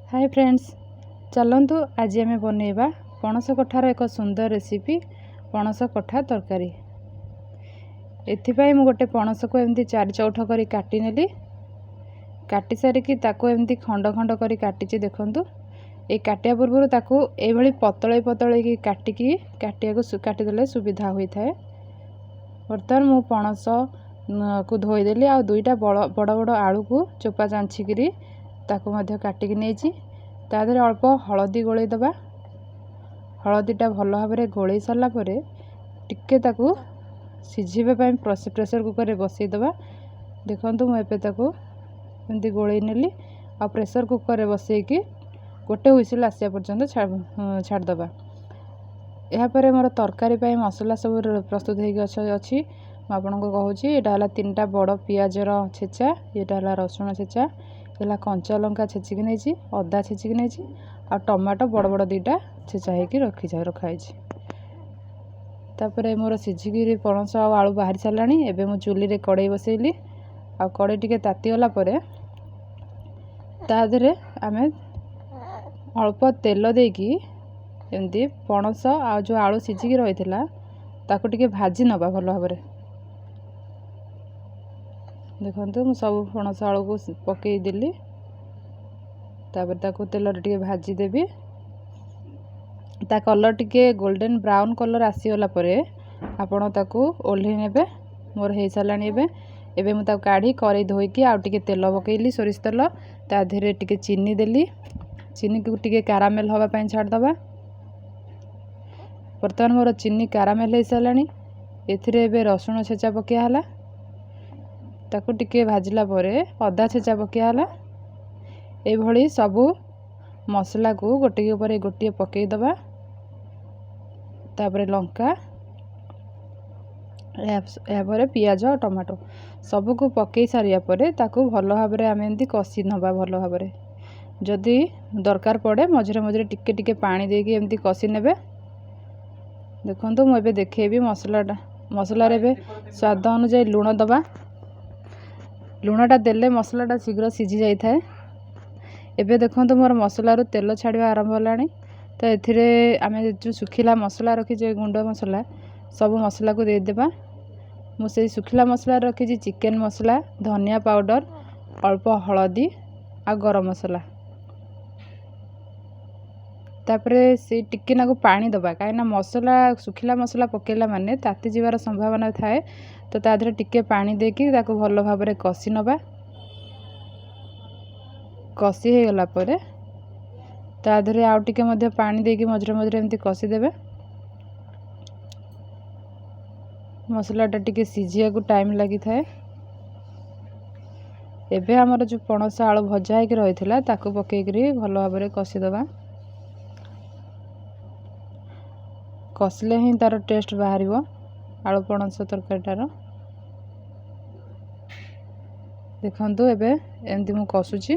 Hi friends, चलतु आज आम बनइबा पणस कठार एक सुंदर रेसिपी पणस कठा तरकारी। एथिपाई मु गोटे पणस को एमती चारि चौठ करी काटी नेली। काटी सारिकी ताको एमती खंड खंड करी काटिची। देखंतु ए काटिया पूर्व ताको एभली पतळे पतळे की काटिदेले सुविधा होई थाए। बर्तमान मु पणस को धोईदेली आ दुईटा बड़ बड़ आलू को चोपा चांछिकी ताको मध्य काटिकी नेछि। ता देहरे अल्प हलदी गोळई दबा। हलदीटा भल भाव में गोळई सारा पर टिके ताको सिझिबा पई प्रेशर कुकर रे बसई दबा। देखंतु मु एपे ताको एमती गोळई नेली आ प्रेशर कुकर रे बसईकी गोटे हुइसिल आसिया पर्यंत छाड़ दबा। या परे मोर तरकारी पई मसला सब प्रस्तुत होगी अच्छी। आपको कहूँ यहाँ है 3टा बड़ पियाजर छेचा, यहाँ है रसुण छेचा, यहाँ कंचा लंका छेचिकी नहीं, अदा छेचिकी नहीं आ टमाटो बड़ बड़ 2टा छेचा होगी रखाई। तापर मोर सिझिकी पणस आ आलू बाहर सारा। एबे मु चुली रे कड़ई बसैली आ कड़ई टिके ताती गला परे ता देहरे आमे अल्प तेल देकी एमती पणस आ जो आलू सिझिकी रही ताको टिके भाजी नबा भल भाव में। देखंतु मु सब पणस आलू को पकई देली। तापर ताको तेल रे टिके भाजी देबी। ता कलर टिके गोल्डन ब्राउन कलर आसीगला परे आपण ताको ओल्हे नेबे। मोर हे सालानी एबे मु ताको काढी कड़ई धोईकी आ टिके तेल पकईली, सोरिष तेल। ता देहरे टिके चीनी देली। चीनी को टिके कारामेल हवा पई छाड़ दबा। बर्तमान मोर चीनी कारामेल हो सारानी। एथिरे एबे रसुण छेचा पकिया हला। ताको टिके भाजिला परे अदा छेचा पकिया हला। ए भली सबु मसला को गोटे ऊपर गोटे पकई दबा। तापरे लंका या परे पियाज और टमाटो सबु को पकई सारिया परे ताको भल भाव में आम एमती कषि नबा। भल भाव में जदि दरकार पड़े मझे मझे टिके टिके पानी देके एमती कषि नेबे। देखंतु मु एबे देखेबी मसला रे स्वाद अनुसार लुण दबा। लुणटा देले मसलाटा शीघ्र सिझी जाई थाए। एबे देखंतु मोर मसलारू तेल छाड़वा आरंभ होलानी। तो एथिरे आमे जो सुखिला मसला रखी जे गुंड मसला सब मसला को दे देबा। मु से सुखिला मसला रखी चिकन मसला, धनिया पाउडर, अल्प हलदी आ गरम मसला। तापरे से टिके नाको पानी दबा, कहीं मसला सुखिला मसला पकेला माने ताती जीवार संभावना थाए। तो ता देहरे टिके पानी देकी ताको भल भाव में कषि नबा। कषि हो गला परे ता देहरे आउ टिके मध्य पानी देकी मझरे मझरे एमती कषि देबे। मसलाटा टिके सिझिया को टाइम लगी थाए। एबे हमर जो पणस आलू भजा होके रही ताको पकेकरी भल भाव में कषि दबा। कषिले ही तार टेस्ट बाहर आलू पणस तरकारीटार। देखंतु एबे एमती मु कषुची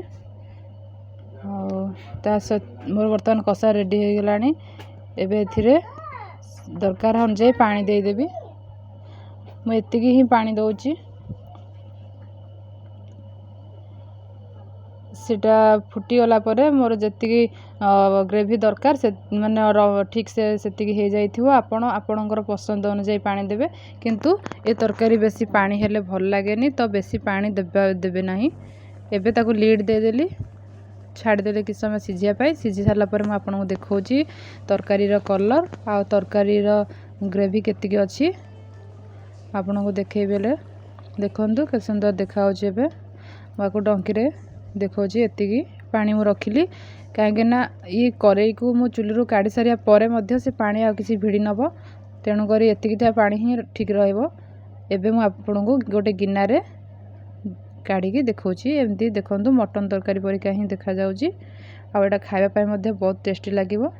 मोर बर्तमान कषा रेडी हो गलानी। एबे एथिरे दरकार अनुसार पानी दे देबी। मु एतिकी ही पानी दउची। सेटा फुटी गला परे मोर जतिकी ग्रेवी दरकार से माने ठीक से सेतिकी हो जाइथिवो। आपणकर पसंद अनुसार पानी देबे। किंतु ए तरकारी बेसी पानी हेले भल लागेनी, तो बेसी पानी देबे नाही। एबे ताको लीड दे देली, छाड़ देले कि समय सिझिया पाई। सिझी सारा पर मैं आपको देखौची तरकारी रो कलर आ तरकारी रो ग्रेवी केतिकी अछि आपन को देखेबेले। देखंतु के सुंदर देखाउची। एबे बाको डंकी रे देखौची एतिकी पानी मु रखिली काहेकि ना ये करेई को मु चुली रू काढी सारिया परे मध्य से पानी आ किसी भिड़ी नबो। तेणु करी एतिकी पानी ही ठीक रहइबो। एबे मु आपन को गोटे गिन्ना रे काढ़ी देखौची। एमती देखंतु मटन तरकारी परिका ही देखा जाउची। आ एटा खाइबा पई मध्ये बहुत टेस्टी लागिवो।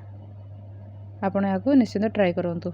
आपण याको निश्चित ट्राई करंतु।